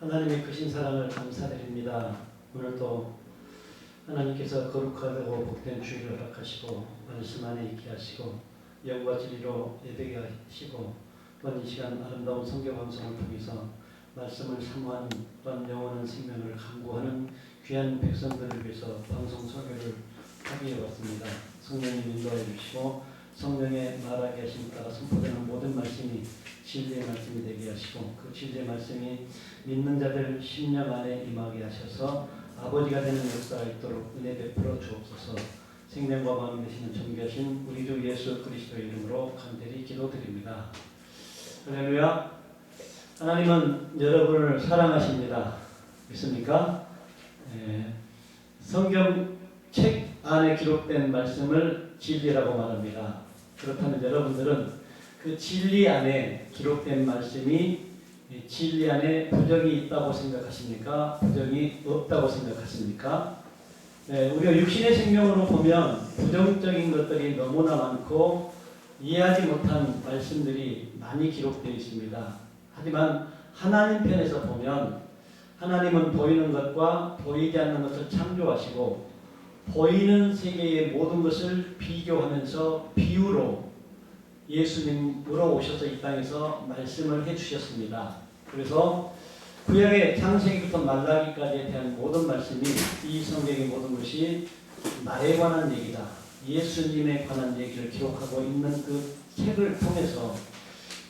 하나님의 크신 사랑을 감사드립니다. 오늘도 하나님께서 거룩하고 복된 주일을 허락하시고 말씀 안에 있게 하시고 영과 진리로 예배게 하시고 또한 이 시간 아름다운 성경 방송을 통해서 말씀을 사모하는 또한 영원한 생명을 강구하는 귀한 백성들을 위해서 방송 설교를 하게 되었습니다. 성령님 인도해 주시고 성령의 말하게 하심 따라 선포되는 모든 말씀이 진리의 말씀이 되게 하시고 그 진리의 말씀이 믿는 자들 심령 안에 임하게 하셔서 아버지가 되는 역사가 있도록 은혜 베풀어 주옵소서. 생명과 마음 되시는 존귀하신 우리 주 예수 그리스도의 이름으로 간절히 기도드립니다. 할렐루야. 하나님은 여러분을 사랑하십니다. 믿습니까? 성경책 안에 기록된 말씀을 진리라고 말합니다. 그렇다면 여러분들은 그 진리 안에 기록된 말씀이 진리 안에 부정이 있다고 생각하십니까? 부정이 없다고 생각하십니까? 우리가 육신의 생명으로 보면 부정적인 것들이 너무나 많고 이해하지 못한 말씀들이 많이 기록되어 있습니다. 하지만 하나님 편에서 보면 하나님은 보이는 것과 보이지 않는 것을 창조하시고 보이는 세계의 모든 것을 비교하면서 비유로 예수님으로 오셔서 이 땅에서 말씀을 해주셨습니다. 그래서 구약의 창세기부터 말라기까지에 대한 모든 말씀이 이 성경의 모든 것이 나에 관한 얘기다. 예수님에 관한 얘기를 기록하고 있는 그 책을 통해서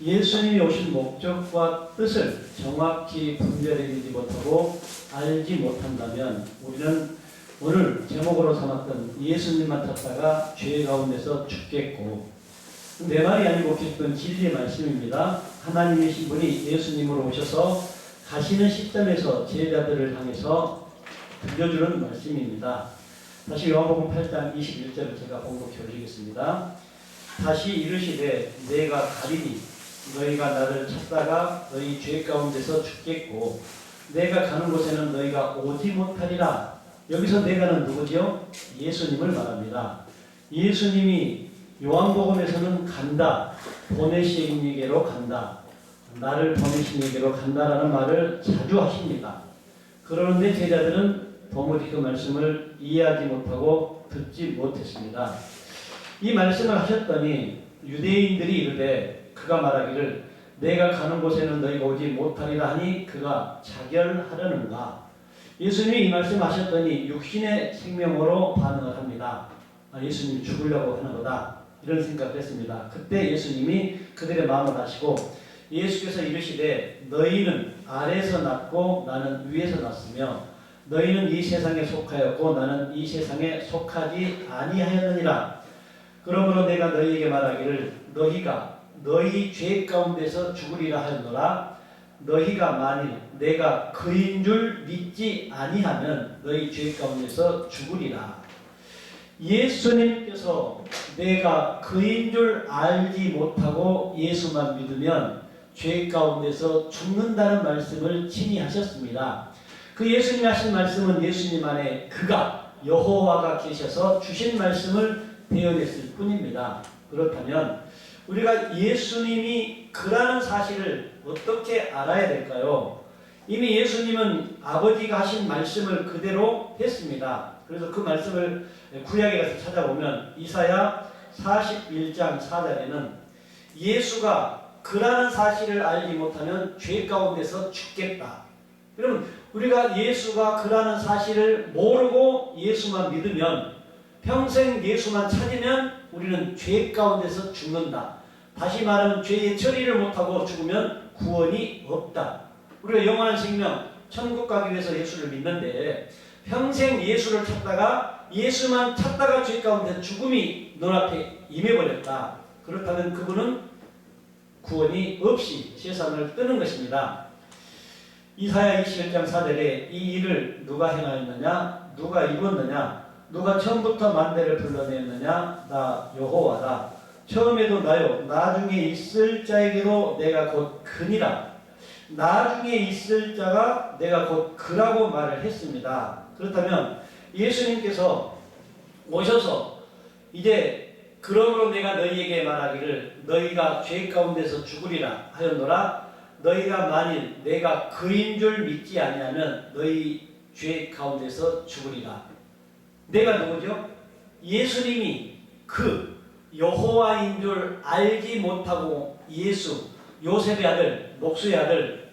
예수님이 오신 목적과 뜻을 정확히 분별해내지 못하고 알지 못한다면 우리는 오늘 제목으로 삼았던 예수님만 찾다가 죄 가운데서 죽겠고, 내 말이 아니고 기쁜 진리의 말씀입니다. 하나님의 신분이 예수님으로 오셔서 가시는 시점에서 제자들을 향해서 들려주는 말씀입니다. 다시 요한복음 8장 21절을 제가 봉독해 올리겠습니다. 다시 이르시되 내가 가리니 너희가 나를 찾다가 너희 죄 가운데서 죽겠고 내가 가는 곳에는 너희가 오지 못하리라. 여기서 내가는 누구죠? 예수님을 말합니다. 예수님이 요한복음에서는 간다, 보내신 이에게로 간다, 나를 보내신 이에게로 간다라는 말을 자주 하십니다. 그러는데 제자들은 도무지 그 말씀을 이해하지 못하고 듣지 못했습니다. 이 말씀을 하셨더니 유대인들이 이르되 그가 말하기를 내가 가는 곳에는 너희가 오지 못하리라 하니 그가 자결하려는가. 예수님이 이 말씀하셨더니 육신의 생명으로 반응을 합니다. 예수님이 죽으려고 하는 거다, 이런 생각을 했습니다. 그때 예수님이 그들의 마음을 아시고 예수께서 이르시되 너희는 아래에서 났고 나는 위에서 났으며 너희는 이 세상에 속하였고 나는 이 세상에 속하지 아니하였느니라. 그러므로 내가 너희에게 말하기를 너희가 너희 죄 가운데서 죽으리라 하였노라. 너희가 만일 내가 그인 줄 믿지 아니하면 너희 죄 가운데서 죽으리라. 예수님께서 내가 그인 줄 알지 못하고 예수만 믿으면 죄 가운데서 죽는다는 말씀을 친히 하셨습니다. 그 예수님이 하신 말씀은 예수님 안에 그가 여호와가 계셔서 주신 말씀을 대언했을 뿐입니다. 그렇다면 우리가 예수님이 그라는 사실을 어떻게 알아야 될까요? 이미 예수님은 아버지가 하신 말씀을 그대로 했습니다. 그래서 그 말씀을 구약에 가서 찾아보면 이사야 41장 4절에는 예수가 그라는 사실을 알지 못하면 죄 가운데서 죽겠다. 그러면 우리가 예수가 그라는 사실을 모르고 예수만 믿으면 평생 예수만 찾으면 우리는 죄 가운데서 죽는다. 다시 말하면 죄의 처리를 못하고 죽으면 구원이 없다. 우리가 영원한 생명, 천국 가기 위해서 예수를 믿는데 평생 예수를 찾다가 예수만 찾다가 죄 가운데 죽음이 눈앞에 임해버렸다. 그렇다면 그분은 구원이 없이 세상을 뜨는 것입니다. 이사야 21장 4절에 이 일을 누가 행하였느냐? 누가 이뤘느냐? 누가 처음부터 만대를 불러냈느냐? 나 여호와다. 처음에도 나요 나중에 있을 자에게로 내가 곧 그니라. 나중에 있을 자가 내가 곧 그라고 말을 했습니다. 그렇다면 예수님께서 오셔서 이제 그러므로 내가 너희에게 말하기를 너희가 죄 가운데서 죽으리라 하였노라. 너희가 만일 내가 그인 줄 믿지 아니하면 너희 죄 가운데서 죽으리라. 내가 누구죠? 예수님이 그 여호와인 줄 알지 못하고 예수, 요셉의 아들, 목수의 아들,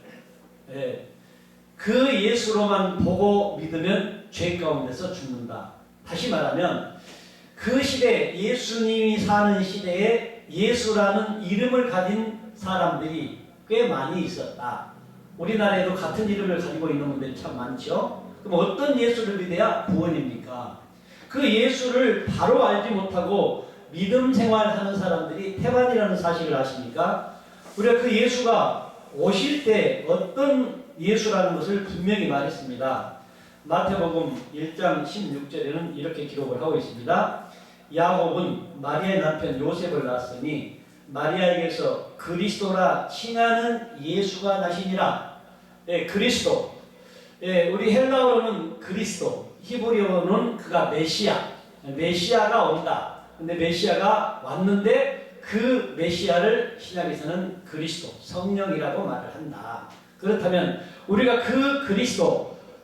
그 예수로만 보고 믿으면 죄 가운데서 죽는다. 다시 말하면 그 시대, 예수님이 사는 시대에 예수라는 이름을 가진 사람들이 꽤 많이 있었다. 우리나라에도 같은 이름을 가지고 있는 분들이 참 많죠. 그럼 어떤 예수를 믿어야 구원입니까? 그 예수를 바로 알지 못하고 믿음 생활하는 사람들이 태반이라는 사실을 아십니까? 우리가 그 예수가 오실 때 어떤 예수라는 것을 분명히 말했습니다. 마태복음 1장 16절에는 이렇게 기록을 하고 있습니다. 야곱은 마리아의 남편 요셉을 낳았으니 마리아에게서 그리스도라 칭하는 예수가 나시니라. 그리스도. 우리 헬라어로는 그리스도, 히브리어로는 그가 메시아가 온다. 근데 메시아가 왔는데 그 메시아를 신약에서는 그리스도, 성령이라고 말을 한다. 그렇다면 우리가 그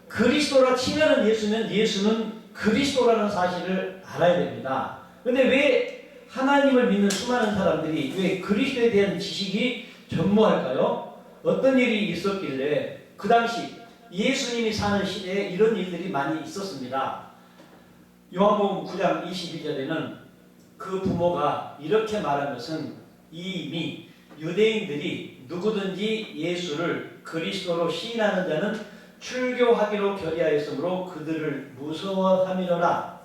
그리스도라 칭하는 예수면 예수는 그리스도라는 사실을 알아야 됩니다. 근데 왜 하나님을 믿는 수많은 사람들이 왜 그리스도에 대한 지식이 전무할까요? 어떤 일이 있었길래 그 당시 예수님이 사는 시대에 이런 일들이 많이 있었습니다. 요한복음 9장 22절에는 그 부모가 이렇게 말한 것은 이미 유대인들이 누구든지 예수를 그리스도로 시인하는 자는 출교하기로 결의하였으므로 그들을 무서워함이로라.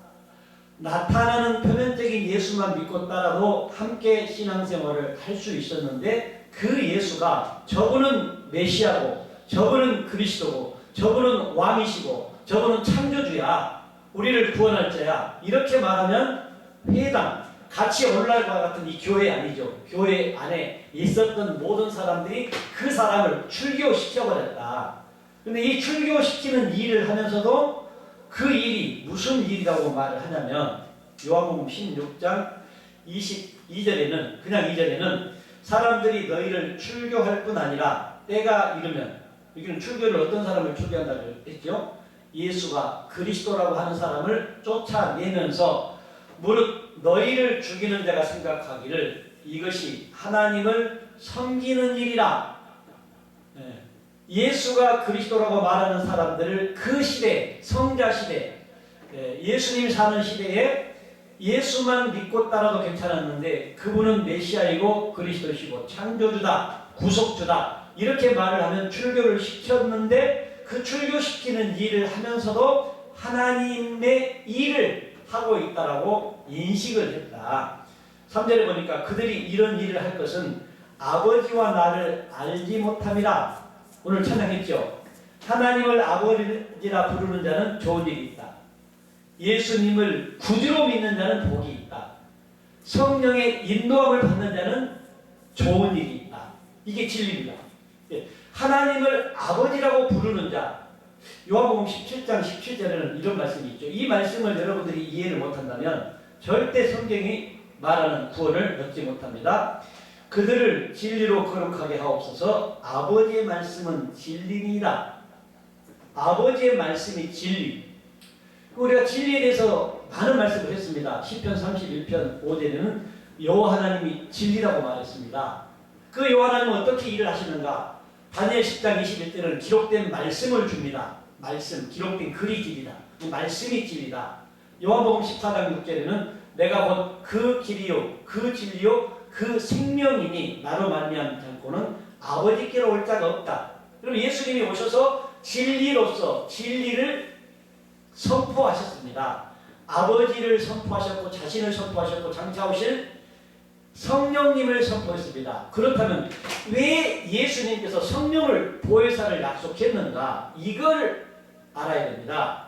나타나는 표면적인 예수만 믿고 따라도 함께 신앙생활을 할 수 있었는데 그 예수가 저분은 메시아고 저분은 그리스도고 저분은 왕이시고 저분은 창조주야, 우리를 구원할 자야, 이렇게 말하면 회당, 같이 오늘날과 같은 이 교회 아니죠. 교회 안에 있었던 모든 사람들이 그 사람을 출교시켜버렸다. 근데 이 출교시키는 일을 하면서도 그 일이 무슨 일이라고 말을 하냐면 요한복음 16장 22절에는 그냥 2절에는 사람들이 너희를 출교할 뿐 아니라 때가 이르면, 여기는 출교를 어떤 사람을 출교한다고 했죠? 예수가 그리스도라고 하는 사람을 쫓아내면서 무릇 너희를 죽이는 자가 생각하기를 이것이 하나님을 섬기는 일이라. 예수가 그리스도라고 말하는 사람들을 그 시대, 성자 시대, 예수님 사는 시대에 예수만 믿고 따라도 괜찮았는데 그분은 메시아이고 그리스도시고 창조주다, 구속주다, 이렇게 말을 하면 출교를 시켰는데 그 출교시키는 일을 하면서도 하나님의 일을 하고 있다라고 인식을 했다. 3절에 보니까 그들이 이런 일을 할 것은 아버지와 나를 알지 못함이라. 오늘 찬양했죠. 하나님을 아버지라 부르는 자는 좋은 일이 있다. 예수님을 구주로 믿는 자는 복이 있다. 성령의 인도함을 받는 자는 좋은 일이 있다. 이게 진리입니다. 하나님을 아버지라고 부르는 자, 요한복음 17장 17절에는 이런 말씀이 있죠. 이 말씀을 여러분들이 이해를 못한다면 절대 성경이 말하는 구원을 얻지 못합니다. 그들을 진리로 거룩하게 하옵소서. 아버지의 말씀은 진리니라. 아버지의 말씀이 진리. 우리가 진리에 대해서 많은 말씀을 했습니다. 시편 31편 5절에는 여호와 하나님이 진리라고 말했습니다. 그 여호와 하나님은 어떻게 일을 하시는가? 다니엘 10장 21절은 기록된 말씀을 줍니다. 말씀, 기록된 글이 진리다. 이 말씀이 진리다. 요한복음 14장 6절에는 내가 곧 그 길이요, 그 진리요, 그 생명이니 나로 말미암지 않고는 아버지께로 올 자가 없다. 그럼 예수님이 오셔서 진리로서 진리를 선포하셨습니다. 아버지를 선포하셨고 자신을 선포하셨고 장차오실 성령님을 선포했습니다. 그렇다면 왜 예수님께서 성령을 보혜사를 약속했는가? 이걸 알아야 됩니다.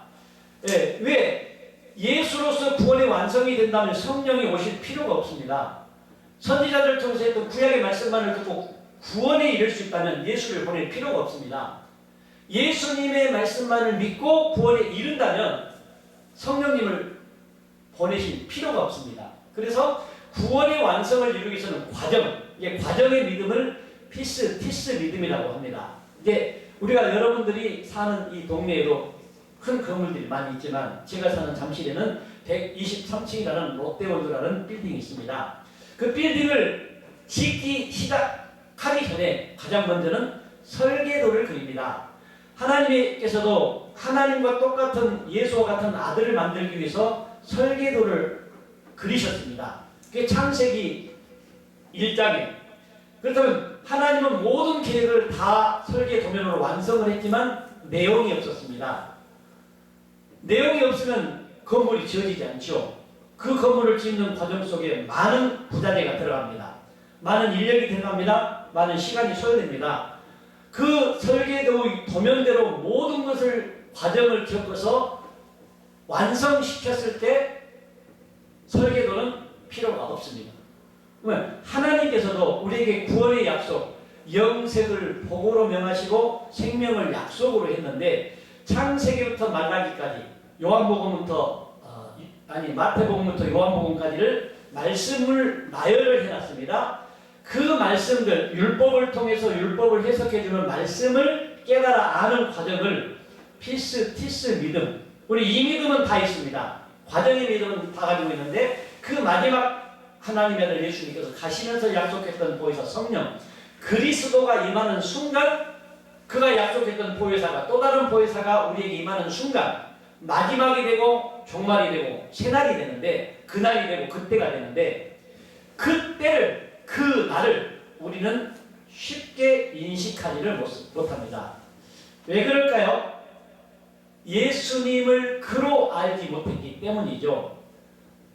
왜? 예수로서 구원의 완성이 된다면 성령이 오실 필요가 없습니다. 선지자들 통해서 했던 구약의 말씀만을 듣고 구원에 이를 수 있다면 예수를 보낼 필요가 없습니다. 예수님의 말씀만을 믿고 구원에 이른다면 성령님을 보내실 필요가 없습니다. 그래서 구원의 완성을 이루기 위해서는 과정의 믿음을 피스 티스 믿음이라고 합니다. 이제 우리가 여러분들이 사는 이 동네에도 큰 건물들이 많이 있지만 제가 사는 잠실에는 123층이라는 롯데월드라는 빌딩이 있습니다. 그 빌딩을 짓기 시작하기 전에 가장 먼저는 설계도를 그립니다. 하나님께서도 하나님과 똑같은 예수와 같은 아들을 만들기 위해서 설계도를 그리셨습니다. 그게 창세기 1장에. 그렇다면 하나님은 모든 계획을 다 설계 도면으로 완성을 했지만 내용이 없었습니다. 내용이 없으면 건물이 지어지지 않죠. 그 건물을 짓는 과정 속에 많은 부자재가 들어갑니다. 많은 인력이 들어갑니다. 많은 시간이 소요됩니다. 그 설계도의 도면대로 모든 것을 과정을 겪어서 완성시켰을 때 설계도는 필요가 없습니다. 그러면 하나님께서도 우리에게 구원의 약속, 영생을 복으로 명하시고 생명을 약속으로 했는데 창세기부터 말라기까지 마태복음부터 요한복음까지를 말씀을 나열을 해놨습니다. 그 말씀들, 율법을 통해서 율법을 해석해주는 말씀을 깨달아 아는 과정을 피스, 티스 믿음, 우리 이 믿음은 다 있습니다. 과정의 믿음은 다 가지고 있는데 그 마지막 하나님의 아들 예수님께서 가시면서 약속했던 보혜사 성령, 그리스도가 임하는 순간 그가 약속했던 보혜사가 또 다른 보혜사가 우리에게 임하는 순간 마지막이 되고 종말이 되고 새날이 되는데 그날이 되고 그때가 되는데 그때를 그 날을 우리는 쉽게 인식하지를 못합니다. 왜 그럴까요? 예수님을 그로 알지 못했기 때문이죠.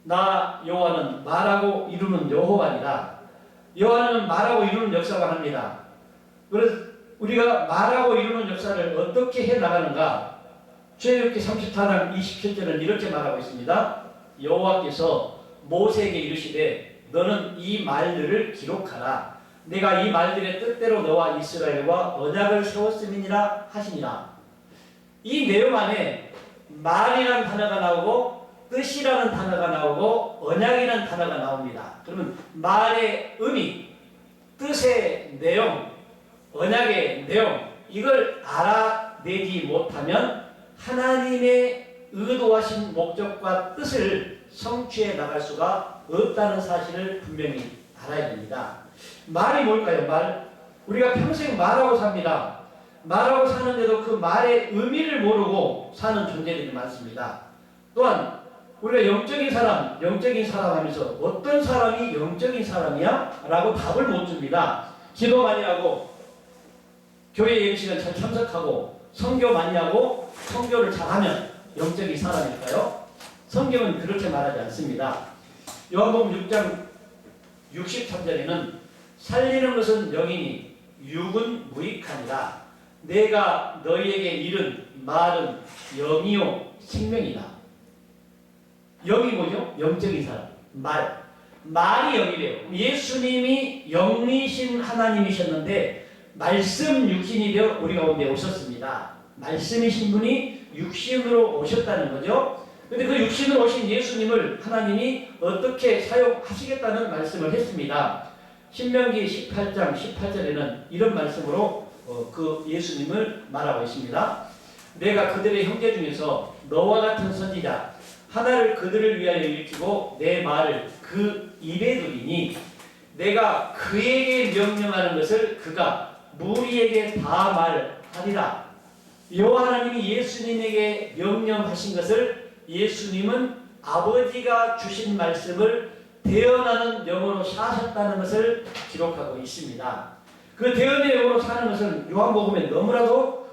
나 요한은 말하고 이루는 여호와니라. 요한은 말하고 이루는 역사가 합니다. 그래서 우리가 말하고 이루는 역사를 어떻게 해나가는가? 출애굽기 34장 27절은 이렇게 말하고 있습니다. 여호와께서 모세에게 이르시되 너는 이 말들을 기록하라. 내가 이 말들의 뜻대로 너와 이스라엘과 언약을 세웠음이니라 하시니라. 이 내용 안에 말이라는 단어가 나오고 뜻이라는 단어가 나오고 언약이라는 단어가 나옵니다. 그러면 말의 의미, 뜻의 내용, 언약의 내용 이걸 알아내지 못하면 하나님의 의도하신 목적과 뜻을 성취해 나갈 수가 없다는 사실을 분명히 알아야 됩니다. 말이 뭘까요? 말. 우리가 평생 말하고 삽니다. 말하고 사는데도 그 말의 의미를 모르고 사는 존재들이 많습니다. 또한 우리가 영적인 사람 하면서 어떤 사람이 영적인 사람이야? 라고 답을 못 줍니다. 기도 많이 하고 교회 예배시간 잘 참석하고 선교 많이 하고 선교를 잘하면 영적인 사람일까요? 성경은 그렇게 말하지 않습니다. 요한복음 6장 63절에는 살리는 것은 영이니 육은 무익하니라. 내가 너희에게 이른 말은 영이요 생명이다. 영이 뭐죠? 영적인 사람. 말이 영이래요. 예수님이 영이신 하나님이셨는데 말씀 육신이 되어 우리 가운데 오셨습니다. 말씀이신 분이 육신으로 오셨다는 거죠. 그런데 그 육신으로 오신 예수님을 하나님이 어떻게 사용하시겠다는 말씀을 했습니다. 신명기 18장 18절에는 이런 말씀으로 그 예수님을 말하고 있습니다. 내가 그들의 형제 중에서 너와 같은 선지자 하나를 그들을 위하여 일으키고 내 말을 그 입에 두리니 내가 그에게 명령하는 것을 그가 무리에게 다 말하리라. 여호와 하나님이 예수님에게 명령하신 것을 예수님은 아버지가 주신 말씀을 대언하는 영으로 사셨다는 것을 기록하고 있습니다. 그 대언의 영으로 사는 것은 요한복음에 너무나도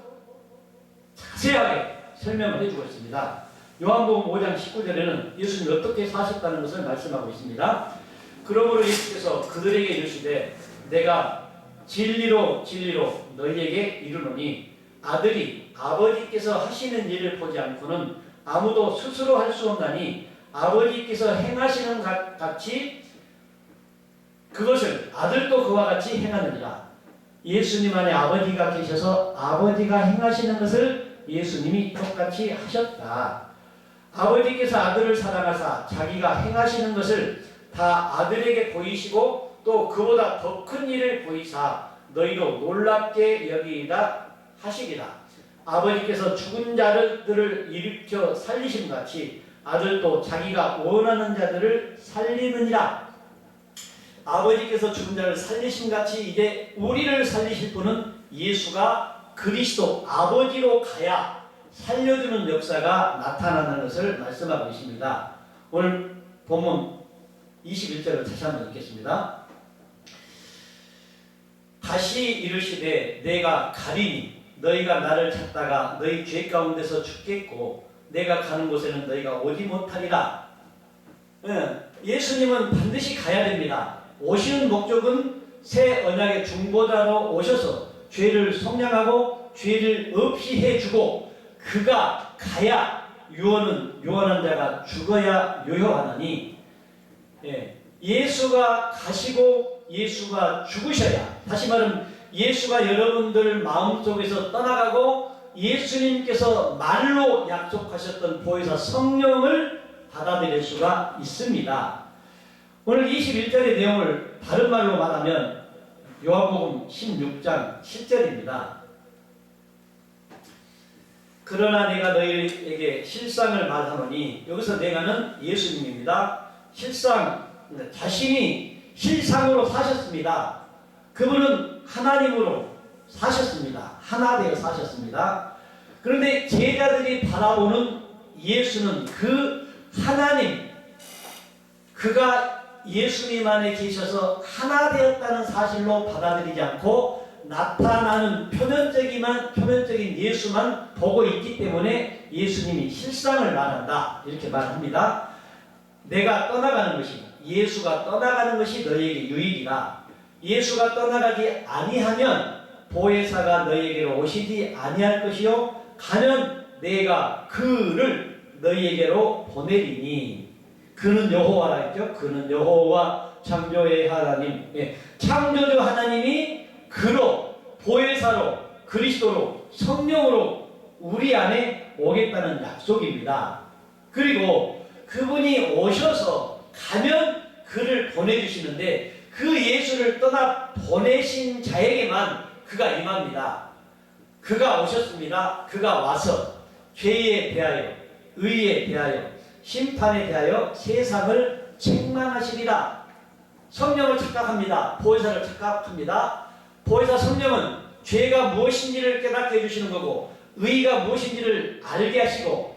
자세하게 설명을 해주고 있습니다. 요한복음 5장 19절에는 예수님이 어떻게 사셨다는 것을 말씀하고 있습니다. 그러므로 예수께서 그들에게 이르시되 내가 진리로 너희에게 이르노니 아들이 아버지께서 하시는 일을 보지 않고는 아무도 스스로 할 수 없나니 아버지께서 행하시는 같이 그것을 아들도 그와 같이 행하느니라. 예수님 안에 아버지가 계셔서 아버지가 행하시는 것을 예수님이 똑같이 하셨다. 아버지께서 아들을 사랑하사 자기가 행하시는 것을 다 아들에게 보이시고 또 그보다 더 큰 일을 보이사 너희도 놀랍게 여기다 하시리라. 아버지께서 죽은 자들을 일으켜 살리심 같이 아들도 자기가 원하는 자들을 살리느니라. 아버지께서 죽은 자를 살리심 같이 이제 우리를 살리실 분은 예수가 그리스도 아버지로 가야 살려주는 역사가 나타나는 것을 말씀하고 있습니다. 오늘 본문 21절을 다시 한번 읽겠습니다. 다시 이르시되 내가 가리니 너희가 나를 찾다가 너희 죄 가운데서 죽겠고 내가 가는 곳에는 너희가 오지 못하리라. 예수님은 반드시 가야 됩니다. 오시는 목적은 새 언약의 중보자로 오셔서 죄를 속량하고 죄를 없이 해주고 그가 가야 유언한 자가 죽어야 유효하나니 예수가 가시고 예수가 죽으셔야, 다시 말하면 예수가 여러분들 마음속에서 떠나가고 예수님께서 말로 약속하셨던 보혜사 성령을 받아들일 수가 있습니다. 오늘 21절의 내용을 다른 말로 말하면 요한복음 16장 7절입니다. 그러나 내가 너희에게 실상을 말하노니, 여기서 내가는 예수님입니다. 자신이 실상으로 사셨습니다. 그분은 하나님으로 사셨습니다. 하나 되어 사셨습니다. 그런데 제자들이 바라보는 예수는 그 하나님, 그가 예수님 안에 계셔서 하나 되었다는 사실로 받아들이지 않고 나타나는 표면적인 예수만 보고 있기 때문에 예수님이 실상을 말한다, 이렇게 말합니다. 내가 떠나가는 것이, 예수가 떠나가는 것이 너희에게 유익이라. 예수가 떠나가지 아니하면 보혜사가 너희에게로 오시지 아니할 것이요 가면 내가 그를 너희에게로 보내리니. 그는 여호와라 했죠. 그는 여호와 창조의 하나님, 창조주 하나님이 그로, 보혜사로, 그리스도로, 성령으로 우리 안에 오겠다는 약속입니다. 그리고 그분이 오셔서 가면 그를 보내주시는데 그 예수를 떠나 보내신 자에게만 그가 임합니다. 그가 오셨습니다. 그가 와서 죄에 대하여, 의에 대하여, 심판에 대하여 세상을 책망하시리라. 성령을 착각합니다. 보혜사를 착각합니다. 보혜사 성령은 죄가 무엇인지를 깨닫게 해주시는 거고 의가 무엇인지를 알게 하시고,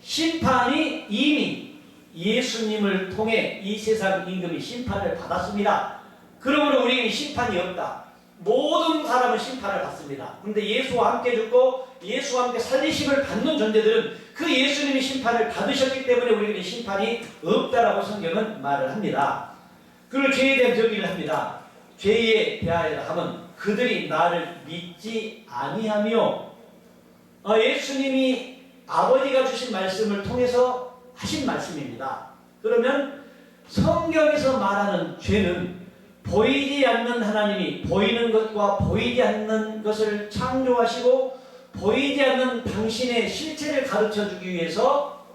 심판이 이미 예수님을 통해 이 세상 임금이 심판을 받았습니다. 그러므로 우리에게 심판이 없다. 모든 사람은 심판을 받습니다. 그런데 예수와 함께 죽고 예수와 함께 살리심을 받는 존재들은 그 예수님이 심판을 받으셨기 때문에 우리에게 심판이 없다라고 성경은 말을 합니다. 그리고 죄에 대한 정의를 합니다. 죄에 대하여 하면 그들이 나를 믿지 아니하며, 예수님이 아버지가 주신 말씀을 통해서 하신 말씀입니다. 그러면 성경에서 말하는 죄는 보이지 않는 하나님이 보이는 것과 보이지 않는 것을 창조하시고 보이지 않는 당신의 실체를 가르쳐주기 위해서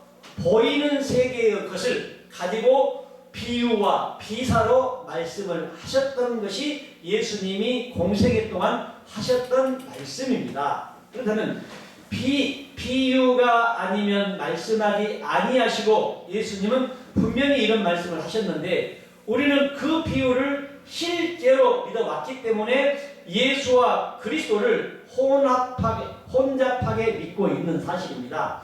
보이는 세계의 것을 가지고 비유와 비사로 말씀을 하셨던 것이 예수님이 공생애 동안 하셨던 말씀입니다. 그렇다면 비유가 아니면 말씀하지 아니하시고, 예수님은 분명히 이런 말씀을 하셨는데 우리는 그 비유를 실제로 믿어왔기 때문에 예수와 그리스도를 혼잡하게 믿고 있는 사실입니다.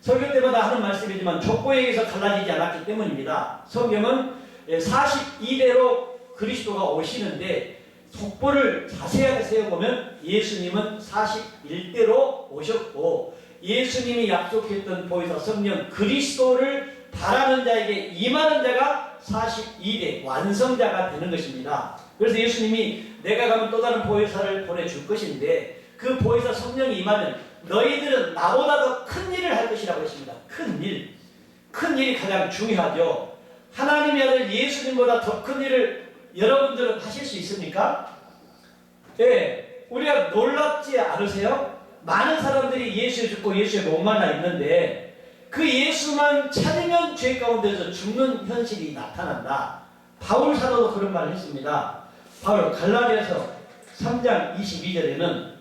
설교 때마다 하는 말씀이지만 족보에 의해서 갈라지지 않았기 때문입니다. 성경은 42대로 그리스도가 오시는데 족보를 자세하게 세어보면 예수님은 41대로 오셨고, 예수님이 약속했던 보혜사 성령 그리스도를 바라는 자에게 임하는 자가 42대 완성자가 되는 것입니다. 그래서 예수님이 내가 가면 또 다른 보혜사를 보내줄 것인데 그 보혜사 성령이 임하면 너희들은 나보다 더 큰 일을 할 것이라고 했습니다. 큰 일. 큰 일이 가장 중요하죠. 하나님의 아들 예수님보다 더 큰 일을 여러분들은 하실 수 있습니까? 네, 우리가 놀랍지 않으세요? 많은 사람들이 예수에 죽고 예수에 목말라 있는데 그 예수만 찾으면 죄 가운데서 죽는 현실이 나타난다. 바울 사도도 그런 말을 했습니다. 바울 갈라디아서 3장 22절에는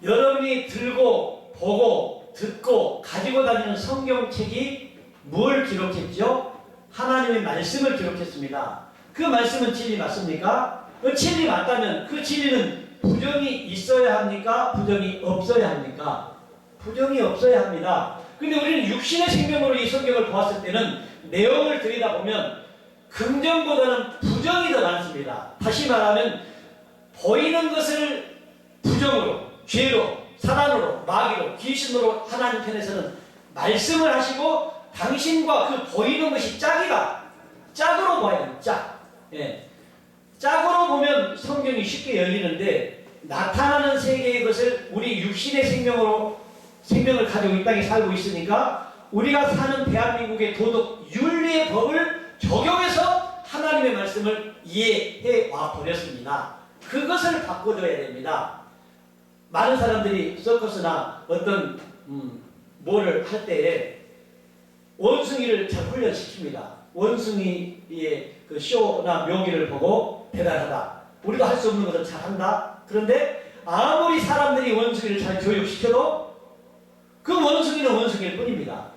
여러분이 들고 보고 듣고 가지고 다니는 성경책이 뭘 기록했죠? 하나님의 말씀을 기록했습니다. 그 말씀은 진리 맞습니까? 그 진리 맞다면 그 진리는 부정이 있어야 합니까? 부정이 없어야 합니까? 부정이 없어야 합니다. 근데 우리는 육신의 생명으로 이 성경을 보았을 때는 내용을 들여다보면 긍정보다는 부정이 더 많습니다. 다시 말하면 보이는 것을 부정으로, 죄로, 사단으로, 마귀로, 귀신으로 하나님 편에서는 말씀을 하시고 당신과 그 보이는 것이 짝이다. 짝으로 봐야 돼요. 짝. 예. 짝으로 보면 성경이 쉽게 열리는데 나타나는 세계의 것을 우리 육신의 생명을 가지고 이 땅에 살고 있으니까 우리가 사는 대한민국의 도덕 윤리의 법을 적용해서 하나님의 말씀을 이해해 와 버렸습니다. 그것을 바꿔줘야 됩니다. 많은 사람들이 서커스나 어떤 뭐를 할 때에 원숭이를 잘 훈련시킵니다. 원숭이의 그 쇼나 묘기를 보고 대단하다. 우리도 할 수 없는 것을 잘한다. 그런데 아무리 사람들이 원숭이를 잘 교육시켜도 그 원숭이는 원숭이일 뿐입니다.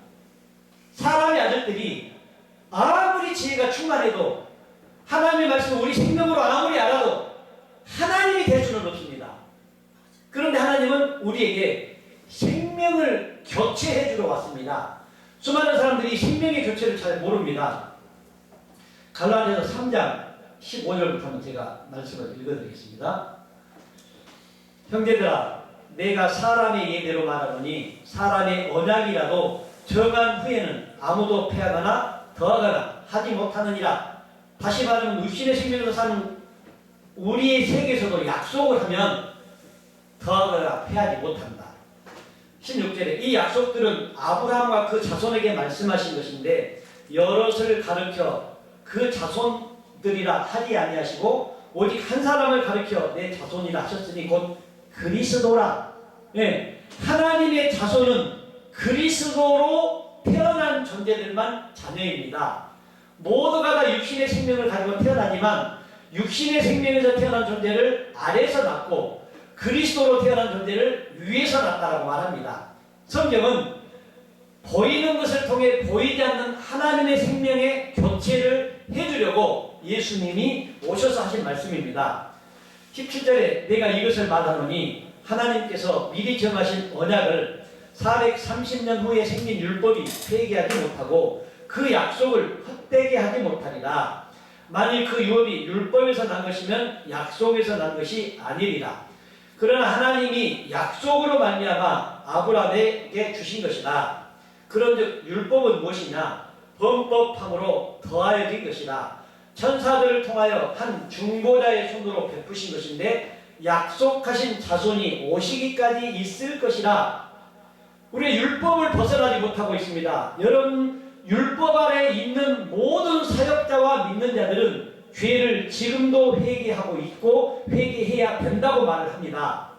사람의 아들들이 아무리 지혜가 충만해도 하나님의 말씀을 우리 생명으로 아무리 알아도 하나님이 될 수는 없습니다. 그런데 하나님은 우리에게 생명을 교체해 주러 왔습니다. 수많은 사람들이 생명의 교체를 잘 모릅니다. 갈라디아서 3장 15절부터 제가 말씀을 읽어드리겠습니다. 형제들아, 내가 사람의 예대로 말하노니 사람의 언약이라도 정한 후에는 아무도 패하거나 더하거나 하지 못하느니라. 다시 말하면 육신의 생명으로 사는 우리의 세계에서도 약속을 하면 더하거나 패하지 못한다. 16절에 이 약속들은 아브라함과 그 자손에게 말씀하신 것인데 여럿을 가르쳐 그 자손들이라 하지 아니하시고 오직 한 사람을 가르쳐 내 자손이라 하셨으니 곧 그리스도라. 네, 하나님의 자손은 그리스도로 태어난 존재들만 자녀입니다. 모두가 다 육신의 생명을 가지고 태어나지만 육신의 생명에서 태어난 존재를 아래에서 낳고 그리스도로 태어난 존재를 위에서 낳았다고 말합니다. 성경은 보이는 것을 통해 보이지 않는 하나님의 생명의 교체를 해주려고 예수님이 오셔서 하신 말씀입니다. 17절에 내가 이것을 말하노니 하나님께서 미리 정하신 언약을 430년 후에 생긴 율법이 폐기하지 못하고 그 약속을 헛되게 하지 못하리라. 만일 그 유업이 율법에서 난 것이면 약속에서 난 것이 아니리라. 그러나 하나님이 약속으로 말미암아 아브라함에게 주신 것이다. 그런즉 율법은 무엇이냐? 범법함으로 더하여진 것이다. 천사들을 통하여 한 중보자의 손으로 베푸신 것인데 약속하신 자손이 오시기까지 있을 것이라. 우리 율법을 벗어나지 못하고 있습니다. 여러분, 율법 아래 있는 모든 사역자와 믿는 자들은 죄를 지금도 회개하고 있고 회개해야 된다고 말을 합니다.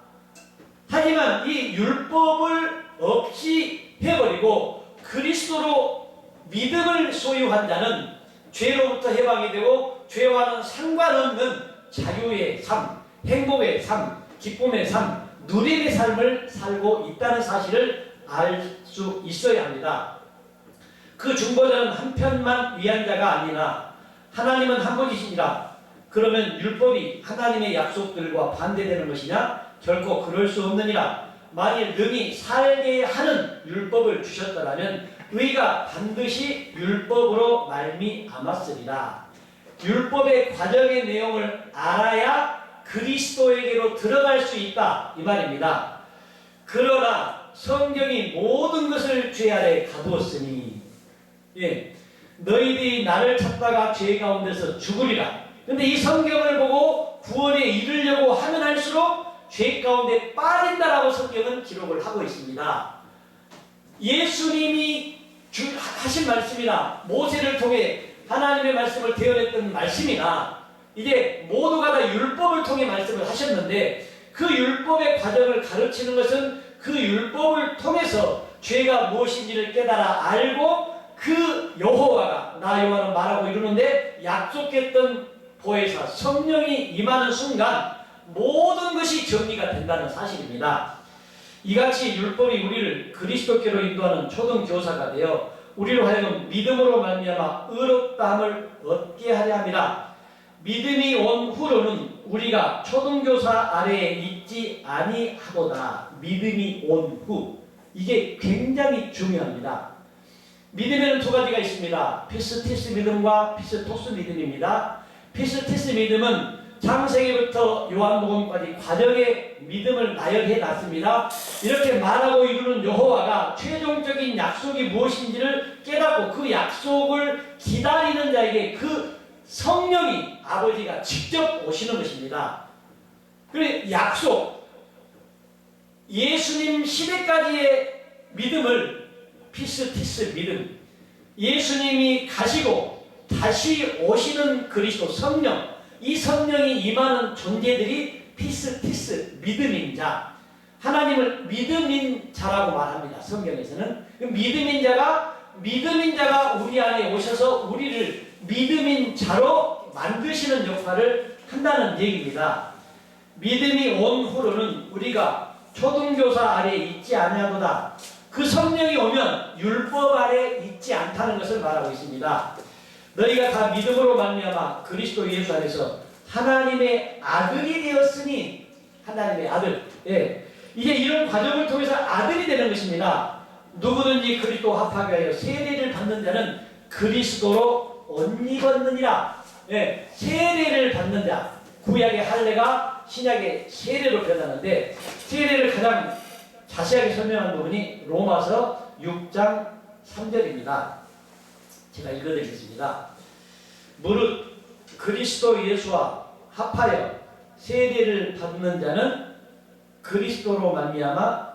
하지만 이 율법을 없이 해버리고 그리스도로 믿음을 소유한 자는 죄로부터 해방이 되고 죄와는 상관없는 자유의 삶, 행복의 삶, 기쁨의 삶, 누림의 삶을 살고 있다는 사실을 알 수 있어야 합니다. 그 중보자는 한 편만 위한 자가 아니나 하나님은 한 분이시니라. 그러면 율법이 하나님의 약속들과 반대되는 것이냐? 결코 그럴 수 없느니라. 만일 능히 살게 하는 율법을 주셨더라면 의가 반드시 율법으로 말미암았으리라. 율법의 과정의 내용을 알아야 그리스도에게로 들어갈 수 있다, 이 말입니다. 그러나 성경이 모든 것을 죄 아래 가두었으니 너희들이 나를 찾다가 죄 가운데서 죽으리라. 근데 이 성경을 보고 구원에 이르려고 하면 할수록 죄 가운데 빠진다라고 성경은 기록을 하고 있습니다. 예수님이 하신 말씀이나 모세를 통해 하나님의 말씀을 대언했던 말씀이나 이제 모두가 다 율법을 통해 말씀을 하셨는데 그 율법의 과정을 가르치는 것은 그 율법을 통해서 죄가 무엇인지를 깨달아 알고 그 여호와가 나 여호와는 말하고 이르는데 약속했던 보혜사 성령이 임하는 순간 모든 것이 정리가 된다는 사실입니다. 이같이 율법이 우리를 그리스도께로 인도하는 초등교사가 되어 우리로 하여금 믿음으로 말미암아 의롭다함을 얻게 하려 함이라. 믿음이 온 후로는 우리가 초등교사 아래에 있지 아니하도다. 믿음이 온 후. 이게 굉장히 중요합니다. 믿음에는 두 가지가 있습니다. 피스티스 믿음과 피스토스 믿음입니다. 피스티스 믿음은 창세기부터 요한복음까지 과정의 믿음을 나열해 놨습니다. 이렇게 말하고 이루는 여호와가 최종적인 약속이 무엇인지를 깨닫고 그 약속을 기다리는 자에게 그 성령이 아버지가 직접 오시는 것입니다. 그리고 약속, 예수님 시대까지의 믿음을 피스티스 믿음, 예수님이 가시고 다시 오시는 그리스도 성령, 이 성령이 임하는 존재들이 피스티스 믿음인 자, 하나님을 믿음인 자라고 말합니다. 성경에서는 믿음인 자가 우리 안에 오셔서 우리를 믿음인 자로 만드시는 역할을 한다는 얘기입니다. 믿음이 온 후로는 우리가 초등교사 아래에 있지 아니하도다. 그 성령이 오면 율법 아래 있지 않다는 것을 말하고 있습니다. 너희가 다 믿음으로 말미암아 그리스도 예수 안에서 하나님의 아들이 되었으니, 하나님의 아들. 예. 이제 이런 과정을 통해서 아들이 되는 것입니다. 누구든지 그리스도 합하게 하여 세례를 받는 자는 그리스도로 옷 입었느니라. 예. 세례를 받는 자. 구약의 할례가 신약의 세례로 변하는데, 세례를 가장 자세하게 설명한 부분이 로마서 6장 3절입니다. 제가 읽어드리겠습니다. 무릇 그리스도 예수와 합하여 세례를 받는 자는 그리스도로 말미암아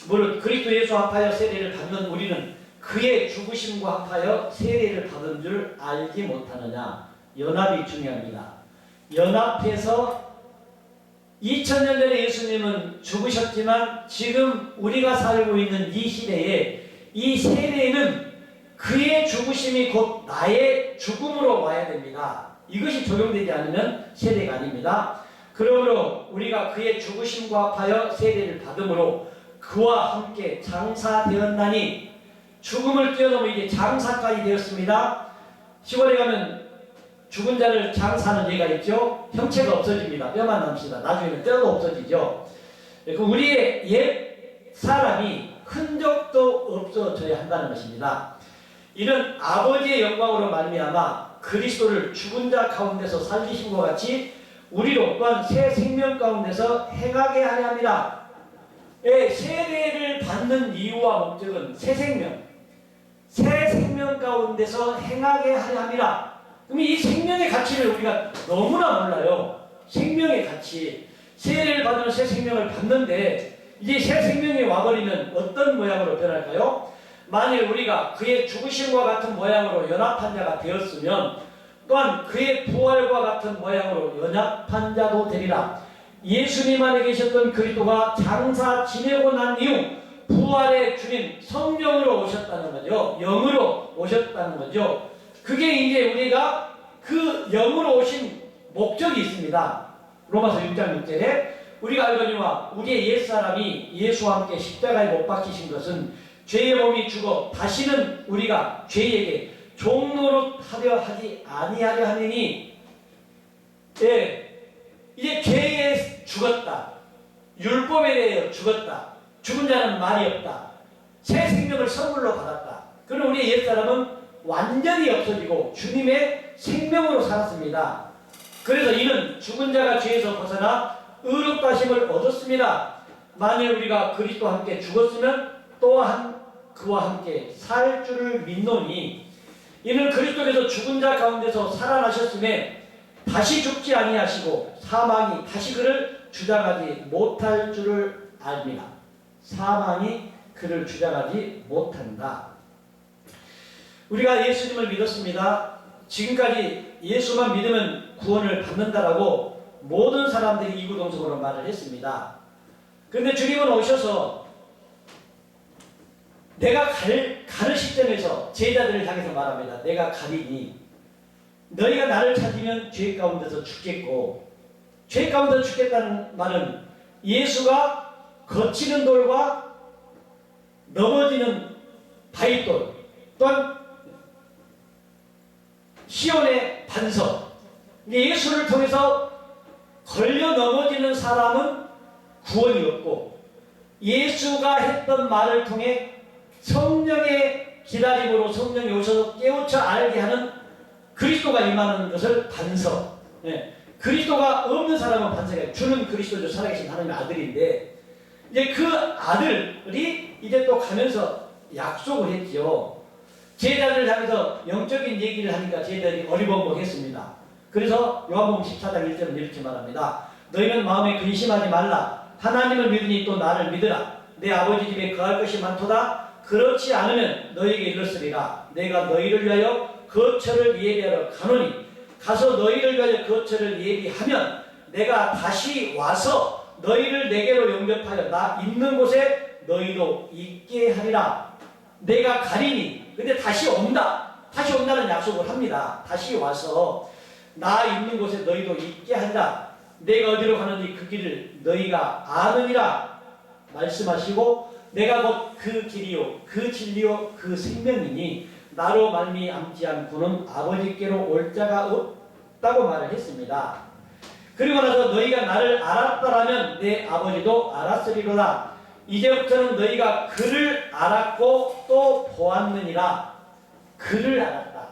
무릇 그리스도 예수와 합하여 세례를 받는 우리는 그의 죽으심과 합하여 세례를 받은 줄 알지 못하느냐. 연합이 중요합니다. 연합해서 2000년 전에 예수님은 죽으셨지만 지금 우리가 살고 있는 이 시대에 이 세례는 그의 죽으심이 곧 나의 죽음으로 와야 됩니다. 이것이 적용되지 않으면 세례가 아닙니다. 그러므로 우리가 그의 죽으심과 합하여 세례를 받음으로 그와 함께 장사되었나니, 죽음을 뛰어넘어 이제 장사까지 되었습니다. 시골에 가면 죽은 자를 장사하는 예가 있죠. 형체가 없어집니다. 뼈만 남습니다. 나중에는 뼈도 없어지죠. 우리의 옛 사람이 흔적도 없어져야 한다는 것입니다. 이는 아버지의 영광으로 말미암아 그리스도를 죽은 자 가운데서 살리신 것 같이 우리로 또한 새 생명 가운데서 행하게 하려 합니다. 세례를 받는 이유와 목적은 새 생명 가운데서 행하게 하려 합니다. 그럼 이 생명의 가치를 우리가 너무나 몰라요. 생명의 가치. 세례를 받으면 새 생명을 받는데 이제 새 생명이 와버리면 어떤 모양으로 변할까요? 만일 우리가 그의 죽으심과 같은 모양으로 연합한 자가 되었으면 또한 그의 부활과 같은 모양으로 연합한 자도 되리라. 예수님 안에 계셨던 그리스도가 장사 지내고 난 이후 부활의 주님 성령으로 오셨다는 거죠. 영으로 오셨다는 거죠. 그게 이제 우리가 그 영으로 오신 목적이 있습니다. 로마서 6장 6절에 우리가 알거니와 우리의 옛사람이 예수와 함께 십자가에 못 박히신 것은 죄의 몸이 죽어 다시는 우리가 죄에게 종노릇하려 하지 아니하려 하느니, 이제 죄에 죽었다. 율법에 대해 죽었다. 죽은 자는 말이 없다. 새 생명을 선물로 받았다. 그럼 우리의 옛사람은 완전히 없어지고 주님의 생명으로 살았습니다. 그래서 이는 죽은 자가 죄에서 벗어나 의롭다 하심을 얻었습니다. 만일 우리가 그리스도와 함께 죽었으면 또한 그와 함께 살 줄을 믿노니, 이는 그리스도께서 죽은 자 가운데서 살아나셨음에 다시 죽지 아니하시고 사망이 다시 그를 주장하지 못할 줄을 압니다. 사망이 그를 주장하지 못한다. 우리가 예수님을 믿었습니다. 지금까지 예수만 믿으면 구원을 받는다라고 모든 사람들이 이구동성으로 말을 했습니다. 그런데 주님은 오셔서 내가 가는 시점에서 제자들을 향해서 말합니다. 내가 가리니 너희가 나를 찾으면 죄 가운데서 죽겠고, 죄 가운데서 죽겠다는 말은 예수가 거치는 돌과 넘어지는 바위돌, 또한 시온의 반석, 예수를 통해서 걸려 넘어지는 사람은 구원이 없고, 예수가 했던 말을 통해 성령의 기다림으로 성령이 오셔서 깨우쳐 알게 하는 그리스도가 임하는 것을 반석. 그리스도가 없는 사람은 반석이에요. 주는 그리스도죠. 살아계신 하나님의 아들인데, 이제 그 아들이 이제 또 가면서 약속을 했지요. 제자들을 향해서 영적인 얘기를 하니까 제자들이 어리벙벙했습니다. 그래서 요한복음 14장 1절은 이렇게 말합니다. 너희는 마음에 근심하지 말라. 하나님을 믿으니 또 나를 믿으라. 내 아버지 집에 거할 것이 많도다. 그렇지 않으면 너희에게 이르으리라. 내가 너희를 위하여 거처를 예비하러 가노니 가서 너희를 위하여 거처를 예비하면 내가 다시 와서 너희를 내게로 영접하여 나 있는 곳에 너희도 있게 하리라. 내가 가리니, 근데 다시 온다. 다시 온다는 약속을 합니다. 다시 와서 나 있는 곳에 너희도 있게 하리라. 내가 어디로 가는지 그 길을 너희가 아느니라 말씀하시고, 내가 곧 그 길이요 그 진리요 그 생명이니 나로 말미암지 않고는 아버지께로 올 자가 없다고 말을 했습니다. 그리고 나서 너희가 나를 알았다라면 내 아버지도 알았으리로다. 이제부터는 너희가 그를 알았고 또 보았느니라. 그를 알았다.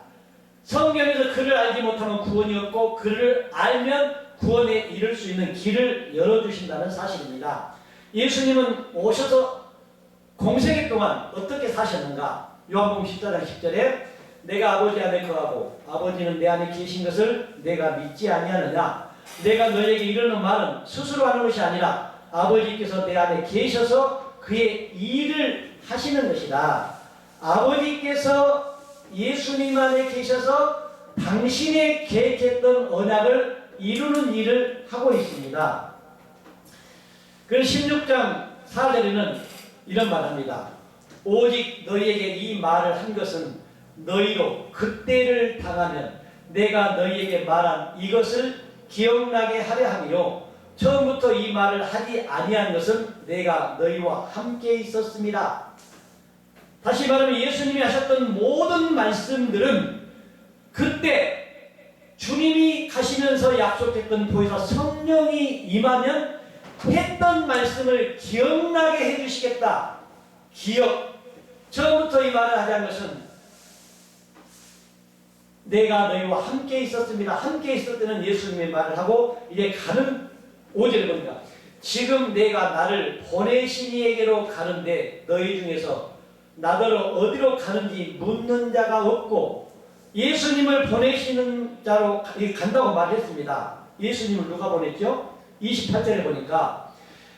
성경에서 그를 알지 못하면 구원이 없고, 그를 알면 구원에 이를 수 있는 길을 열어주신다는 사실입니다. 예수님은 오셔서 공생애 동안 어떻게 사셨는가? 요한복음 14장 10절에 내가 아버지 안에 거하고 아버지는 내 안에 계신 것을 내가 믿지 아니하느냐? 내가 너에게 이르는 말은 스스로 하는 것이 아니라 아버지께서 내 안에 계셔서 그의 일을 하시는 것이다. 아버지께서 예수님 안에 계셔서 당신의 계획했던 언약을 이루는 일을 하고 있습니다. 그래서 16장 4절에는 이런 말합니다. 오직 너희에게 이 말을 한 것은 너희로 그때를 당하면 내가 너희에게 말한 이것을 기억나게 하려 함이요 처음부터 이 말을 하지 아니한 것은 내가 너희와 함께 있었습니다. 다시 말하면 예수님이 하셨던 모든 말씀들은 그때 주님이 가시면서 약속했던 보혜사 성령이 임하면 했던 말씀을 기억나게 해주시겠다. 기억. 처음부터 이 말을 하자는 것은 내가 너희와 함께 있었습니다. 함께 있을 때는 예수님의 말을 하고, 이제 가는 5절을 보니까 지금 내가 나를 보내신 이에게로 가는데 너희 중에서 나더러 어디로 가는지 묻는 자가 없고, 예수님을 보내시는 자로 간다고 말했습니다. 예수님을 누가 보냈죠? 28절에 보니까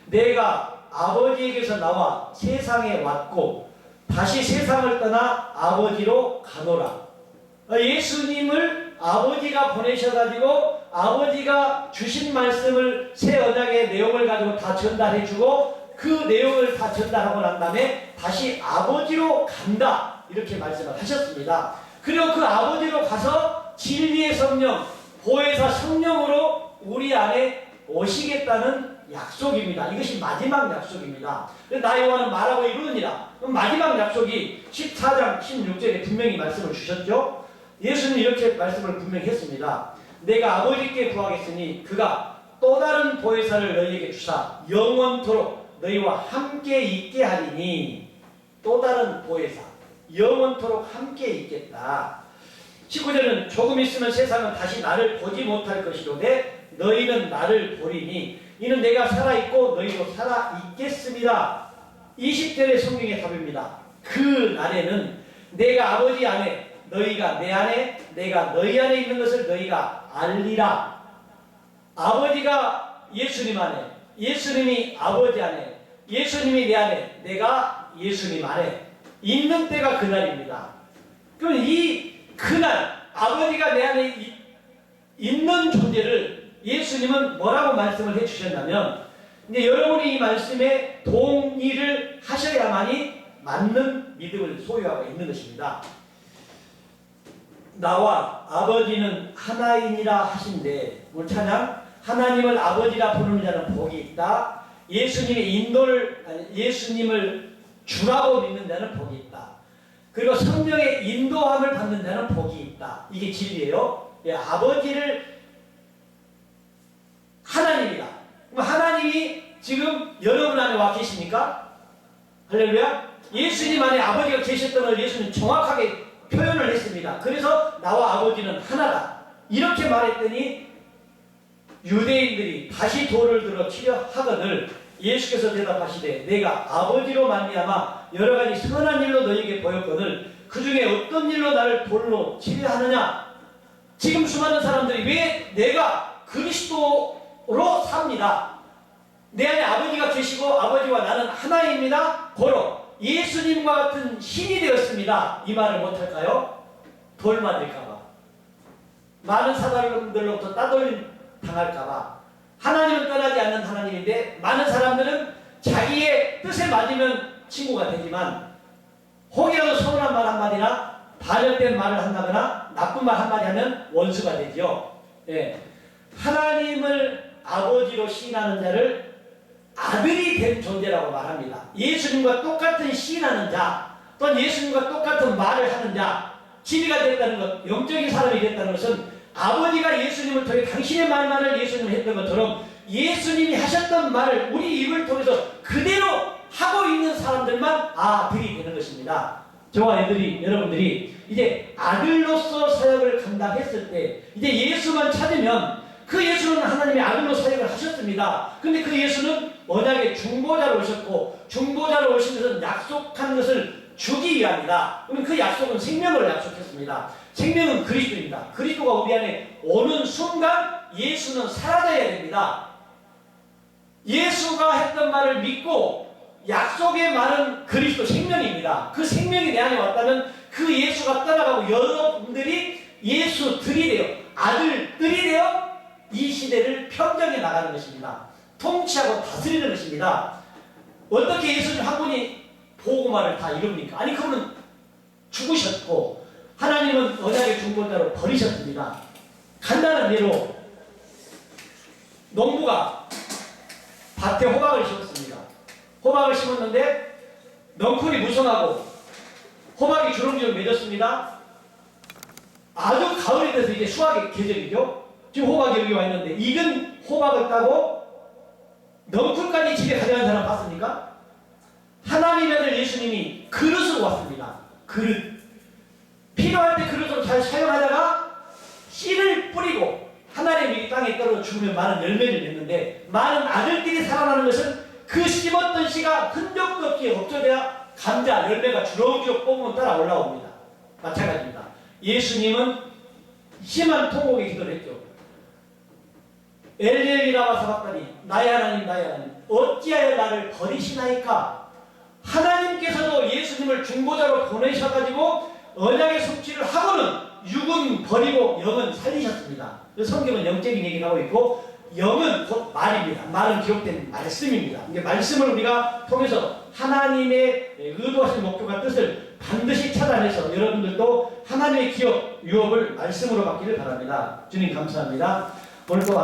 내가 아버지에게서 나와 세상에 왔고 다시 세상을 떠나 아버지로 가노라. 예수님을 아버지가 보내셔가지고 아버지가 주신 말씀을 새 언약의 내용을 가지고 다 전달해주고, 그 내용을 다 전달하고 난 다음에 다시 아버지로 간다, 이렇게 말씀을 하셨습니다. 그리고 그 아버지로 가서 진리의 성령, 보혜사 성령으로 우리 안에 오시겠다는 약속입니다. 이것이 마지막 약속입니다. 나 요한은 말하고 이루느니라. 마지막 약속이 14장 16절에 분명히 말씀을 주셨죠. 예수는 이렇게 말씀을 분명히 했습니다. 내가 아버지께 구하겠으니 그가 또 다른 보혜사를 너희에게 주사 영원토록 너희와 함께 있게 하리니. 또 다른 보혜사, 영원토록 함께 있겠다. 19절은 조금 있으면 세상은 다시 나를 보지 못할 것이로되 너희는 나를 보리니 이는 내가 살아있고 너희도 살아있겠습니다. 20절의 성경의 답입니다. 그 날에는 내가 아버지 안에 너희가 내 안에 내가 너희 안에 있는 것을 너희가 알리라. 아버지가 예수님 안에, 예수님이 아버지 안에, 예수님이 내 안에, 내가 예수님 안에 있는 때가 그날입니다. 그럼 이 그날 아버지가 내 안에 있는 존재를 예수님은 뭐라고 말씀을 해주셨냐면, 이제 여러분이 이 말씀에 동의를 하셔야만이 맞는 믿음을 소유하고 있는 것입니다. 나와 아버지는 하나이니라 하신데, 오늘 찬양, 하나님을 아버지라 부르는 자는 복이 있다. 예수님을 주라고 믿는 자는 복이 있다. 그리고 성령의 인도함을 받는 자는 복이 있다. 이게 진리예요. 예, 아버지를 하나님이다. 그럼 하나님이 지금 여러분 안에 와 계십니까? 할렐루야. 예수님 안에 아버지가 계셨던 걸 예수는 정확하게 표현을 했습니다. 그래서 나와 아버지는 하나다. 이렇게 말했더니 유대인들이 다시 돌을 들어 치려 하거늘 예수께서 대답하시되 내가 아버지로 말미암아 여러 가지 선한 일로 너희에게 보였거늘 그 중에 어떤 일로 나를 돌로 치려 하느냐. 지금 수많은 사람들이 왜 내가 그리스도로 삽니다. 내 안에 아버지가 계시고 아버지와 나는 하나입니다. 고로 예수님과 같은 신이 되었습니다. 이 말을 못할까요? 돌 맞을까봐, 많은 사람들로부터 따돌림 당할까봐. 하나님은 떠나지 않는 하나님인데 많은 사람들은 자기의 뜻에 맞으면 친구가 되지만 혹여라도 서운한 말 한마디나 반역된 말을 한다거나 나쁜 말 한마디 하면 원수가 되죠. 예. 하나님을 아버지로 시인하는 자를 아들이 된 존재라고 말합니다. 예수님과 똑같은 시인하는 자, 또는 예수님과 똑같은 말을 하는 자, 지리가 됐다는 것, 영적인 사람이 됐다는 것은 아버지가 예수님을 통해 당신의 말만을 예수님을 했던 것처럼 예수님이 하셨던 말을 우리 입을 통해서 그대로 하고 있는 사람들만 아들이 되는 것입니다. 저와 여러분들이 이제 아들로서 사역을 감당했을 때 이제 예수만 찾으면 그 예수는 하나님의 아들로 사역을 하셨습니다. 근데 그 예수는 언약의 중보자로 오셨고 중보자로 오시면서 약속한 것을 주기 위함이다. 그러면 그 약속은 생명을 약속했습니다. 생명은 그리스도입니다. 그리스도가 우리 안에 오는 순간 예수는 사라져야 됩니다. 예수가 했던 말을 믿고 약속의 말은 그리스도 생명입니다. 그 생명이 내 안에 왔다면 그 예수가 떠나가고 여러분들이 예수들이 되어 아들들이 되어 이 시대를 평정해 나가는 것입니다. 통치하고 다스리는 것입니다. 어떻게 예수님 한 분이 복음화를 다 이룹니까? 아니 그분은 죽으셨고 하나님은 언약의 중보자로 버리셨습니다. 간단한 예로 농부가 밭에 호박을 심었습니다. 호박을 심었는데 넝쿨이 무성하고 호박이 주렁주렁 맺었습니다. 아주 가을이 돼서 이제 수확의 계절이죠. 지금 호박이 여기 와 있는데 익은 호박을 따고 넝쿨까지 집에 가져간 사람 봤습니까? 하나님의 아들 예수님이 그릇으로 왔습니다. 그릇. 필요할 때 그릇으로 잘 사용하다가 씨를 뿌리고 하나님의 땅에 떨어져 죽으면 많은 열매를 맺는데 많은 아들들이 살아나는 것은 그 심었던 씨가 흔적도 없이 없어져야 감자 열매가 주렁주렁 뽑으면 따라 올라옵니다. 마찬가지입니다. 예수님은 심한 통곡의 기도를 했죠. 엘리엘리라마 사박다니 나의 하나님 나의 하나님 어찌하여 나를 버리시나이까. 하나님께서도 예수님을 중보자로 보내셔가지고 언약의 성취를 하고는 육은 버리고 영은 살리셨습니다. 성경은 영적인 얘기를 하고 있고 영은 곧 말입니다. 말은 기록된 말씀입니다. 이게 말씀을 우리가 통해서 하나님의 의도하신 목표와 뜻을 반드시 찾아내서 여러분들도 하나님의 기업 유업을 말씀으로 받기를 바랍니다. 주님 감사합니다. 오늘 또